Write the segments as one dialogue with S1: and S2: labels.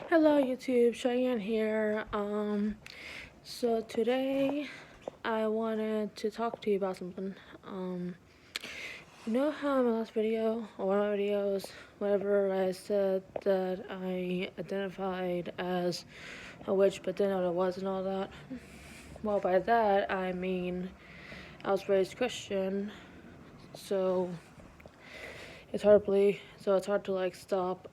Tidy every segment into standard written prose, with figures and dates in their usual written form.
S1: Hello YouTube, Cheyenne here. So today I wanted to talk to you about something. You know how in my last video, or one of my videos, whatever, I said that I identified as a witch but didn't know what it was and all that? Well, by that I mean I was raised Christian, so it's hard to believe, so it's hard to stop,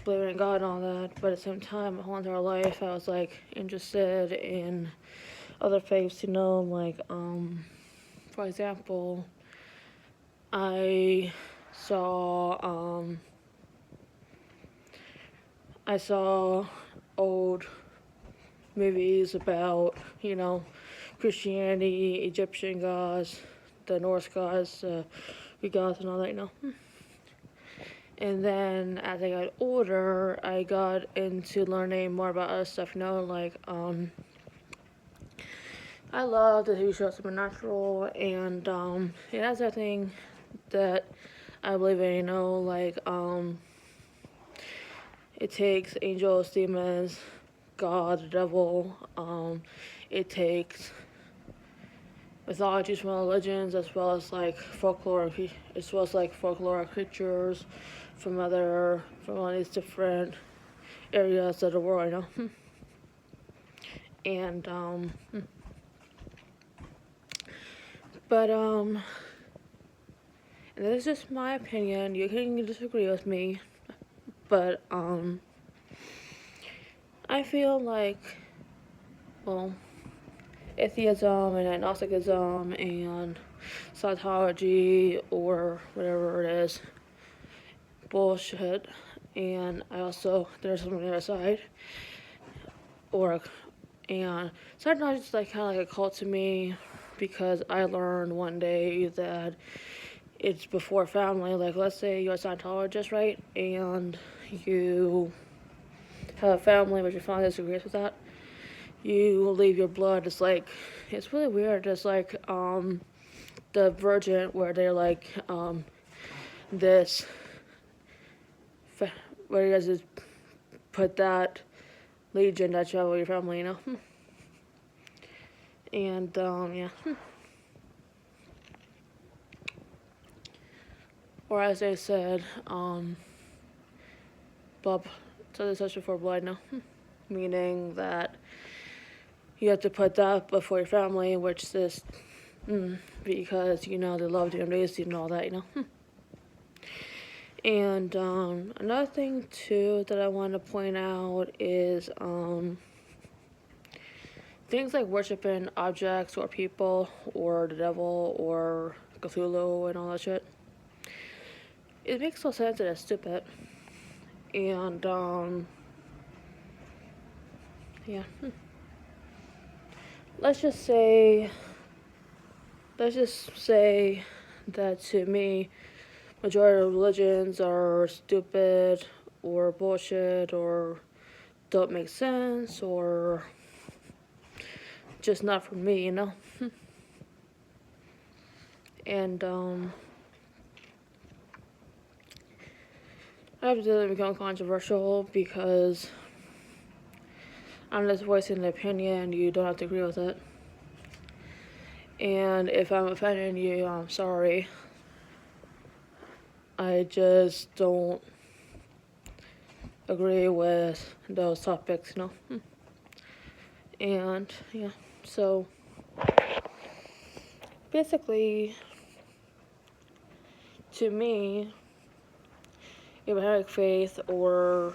S1: believing in God and all that, but at the same time, my whole entire life, I was interested in other faiths, for example, I saw, I saw old movies about, Christianity, Egyptian gods, the Norse gods, Greek gods, and all that. And then as I got older, I got into learning more about other stuff, I love the TV show Supernatural, and it has everything that I believe in, it takes angels, demons, God, the devil, it takes mythologies from religions as well as folklore creatures from all these different areas of the world, and but and this is just my opinion. You can disagree with me, but I feel like, well, atheism and agnosticism and Scientology or whatever it is, bullshit. And I also, there's something on the other side, and Scientology is kind of like a cult to me, because I learned one day that it's before family. Like, let's say you're a Scientologist, right? And you have a family, but your family disagrees with that. You leave your blood. It's really weird. It's like, the Virgin, where they're this, where you guys just put that legion that you have with your family. And, yeah. Or as they said, Bob, so they touch before blood, meaning that you have to put that before your family, which is, because, they loved you and raised you and all that. And, another thing, too, that I want to point out is, things like worshiping objects or people or the devil or Cthulhu and all that shit. It makes no sense and it's stupid. And, yeah. Let's just say that to me, majority of religions are stupid or bullshit or don't make sense or just not for me, And, I have to become controversial because I'm just voicing an opinion. You don't have to agree with it. And if I'm offending you, I'm sorry. I just don't agree with those topics, And, yeah, so basically, to me, Abrahamic faith or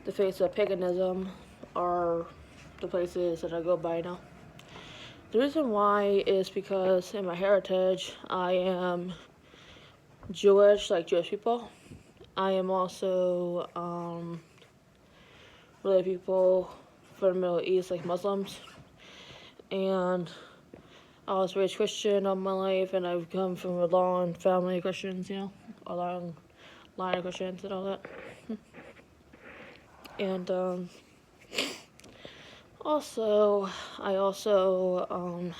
S1: the faith of paganism are the places that I go by now. The reason why is because in my heritage, I am Jewish, like Jewish people. I am also related people from the Middle East, like Muslims. And I was raised Christian all my life, and I've come from a long family of Christians, a long line of Christians and all that. And I also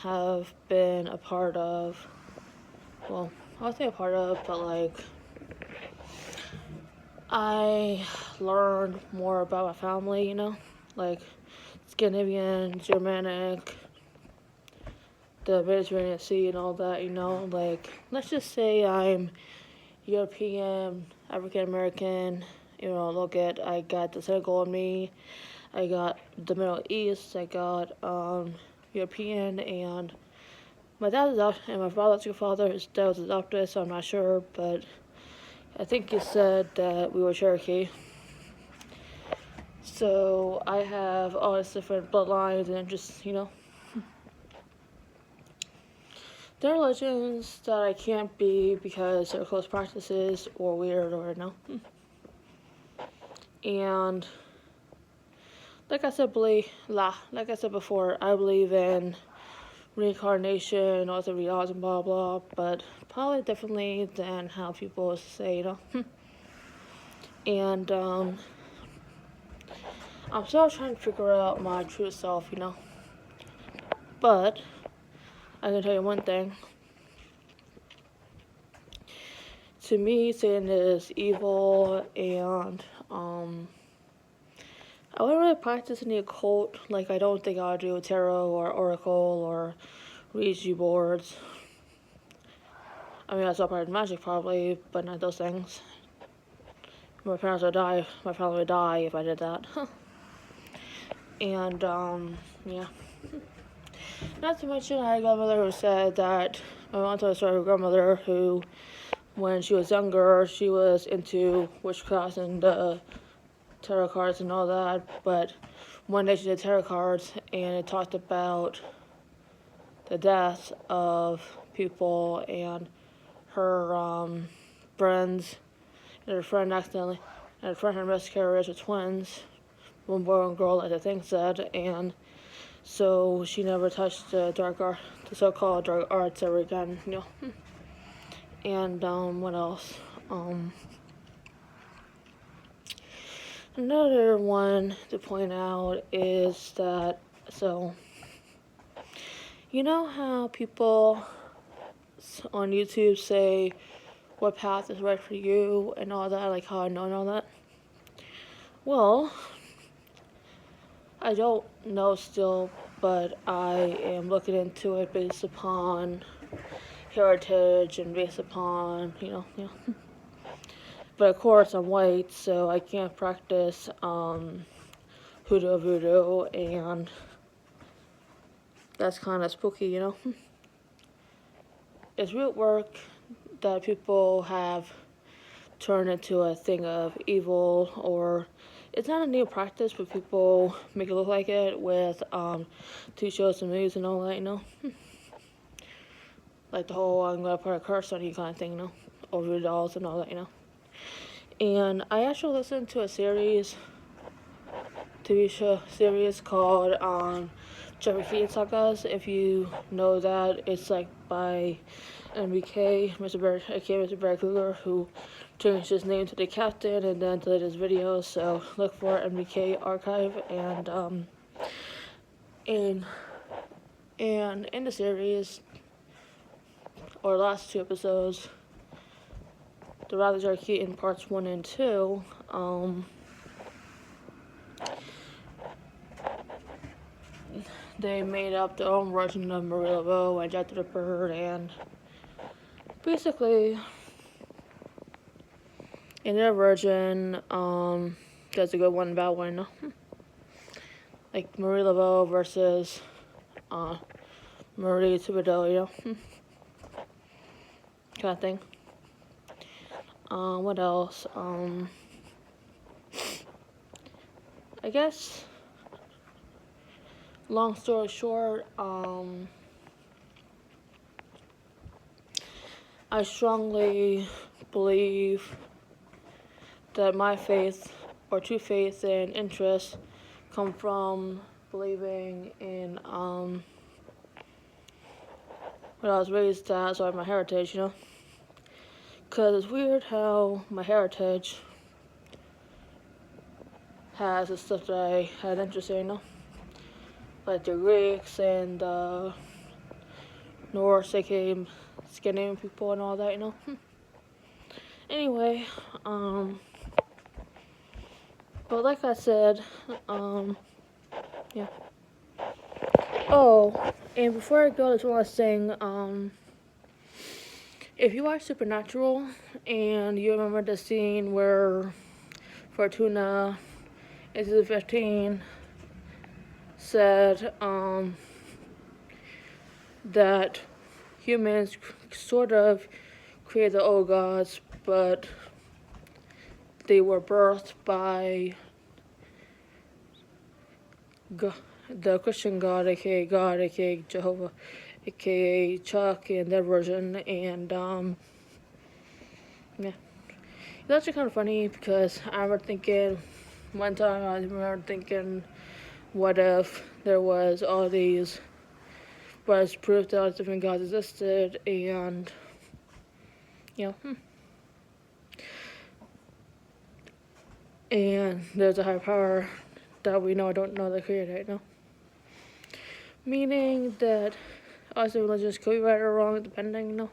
S1: have been a part of, well, I'll say a part of, but I learned more about my family, like Scandinavian, Germanic, the Mediterranean Sea and all that, like let's just say I'm European, African American, look at I got the Senegal in me, I got the Middle East, I got European, and my dad is adopted, and my biological father, his dad was adopted, so I'm not sure, but I think he said that we were Cherokee. So I have all these different bloodlines and just, there are legends that I can't be because they're close practices or weird or no. And like I said before, I believe in reincarnation, all the reality and blah blah, but probably differently than how people say, And I'm still trying to figure out my true self, But I can tell you one thing. To me, Satan is evil, and I wouldn't really practice any occult. Like, I don't think I'll do tarot or oracle or Ouija boards. I mean, that's all part of magic probably, but not those things. My family would die if I did that. And, yeah. Not to mention, I had a grandmother who said that, I want to tell a story of a grandmother who, when she was younger, she was into witchcraft and tarot cards and all that, but one day she did tarot cards and it talked about the death of people, and her friends, and her friend had miscarriage of twins, one boy and girl, as the thing said, and so she never touched the so-called dark arts ever again, And what else? Another one to point out is that, so, you know how people on YouTube say what path is right for you and all that, like how I know and all that? Well, I don't know still, but I am looking into it based upon heritage and based upon, But of course, I'm white, so I can't practice hoodoo voodoo, and that's kind of spooky, It's root work that people have turned into a thing of evil, or it's not a new practice, but people make it look like it with TV shows and movies and all that, Like the whole I'm gonna put a curse on you kind of thing, or voodoo dolls and all that, And I actually listened to a TV show series called Jeffrey Keaton Sagas. If you know that, it's like by MBK, Mr. Barry Kruger, who changed his name to the Captain and then deleted his videos. So look for MBK Archive, and in the series, or last two episodes, the Rise of Keaton parts 1 and 2, they made up their own version of Marie Laveau and Jack the Ripper, and basically, in their version, there's a good one and bad one, like Marie Laveau versus Marie Thibodeau, kind of thing. What else? I guess, long story short, I strongly believe that my faith, or true faith and interest, come from believing in what I was raised as, or my heritage, Because it's weird how my heritage has the stuff that I had interest in, Like the Greeks and the Norse, aka Scandinavian people and all that, Anyway, But like I said, yeah. Oh, and before I go, there's one last thing. If you watch Supernatural and you remember the scene where Fortuna in season 15 said that humans sort of created the old gods, but they were birthed by the Christian God, aka Jehovah, aka Chuck, and their version, and yeah. It's actually kind of funny because I remember thinking, one time I remember thinking, what if there was all these, was proof that all these different gods existed, and, you know, and there's a higher power that we know don't know the creator right now. Meaning that us religions could be right or wrong depending, you know.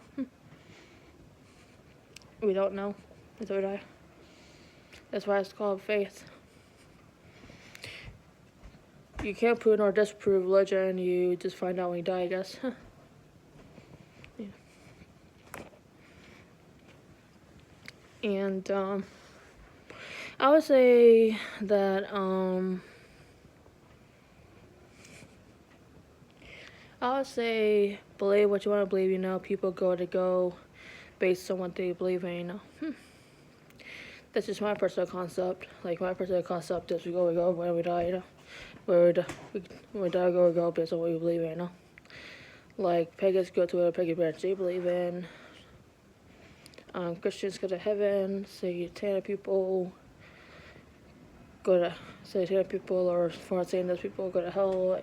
S1: We don't know until we die. That's why it's called faith. You can't prove nor disprove religion, you just find out when you die, I guess. Yeah. And I would say that believe what you want to believe, you know. People go based on what they believe in, you know. That's just my personal concept. Like, my personal concept is we go when we die, you know. When we die, we go based on what we believe in, you know. Like, pagans go to a pagan branch they believe in. Christians go to heaven. Satanic people or foreign Satanist people go to hell.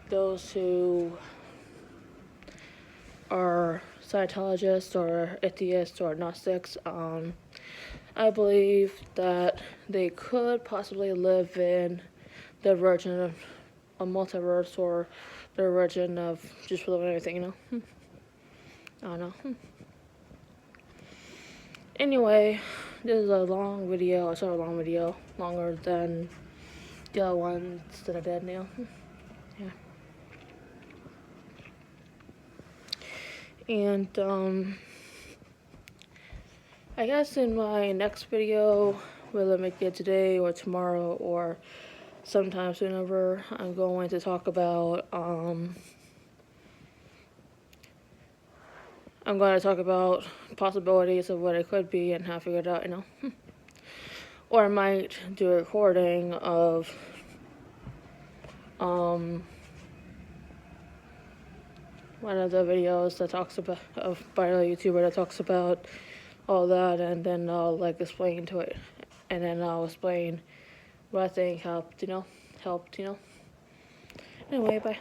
S1: Those who are Scientologists or atheists or Gnostics, I believe that they could possibly live in the version of a multiverse or the version of just living everything, you know. I don't know. Anyway, this is a long video. It's not a long video, longer than the other ones that I did now. Yeah. And I guess in my next video, whether I make it today or tomorrow or sometime sooner, I'm going to talk about possibilities of what it could be and how to figure it out, you know. Or I might do a recording of one of the videos that talks about by a YouTuber that talks about all that, and then I'll like explain to it, and then I'll explain what I think helped, you know. Anyway, bye.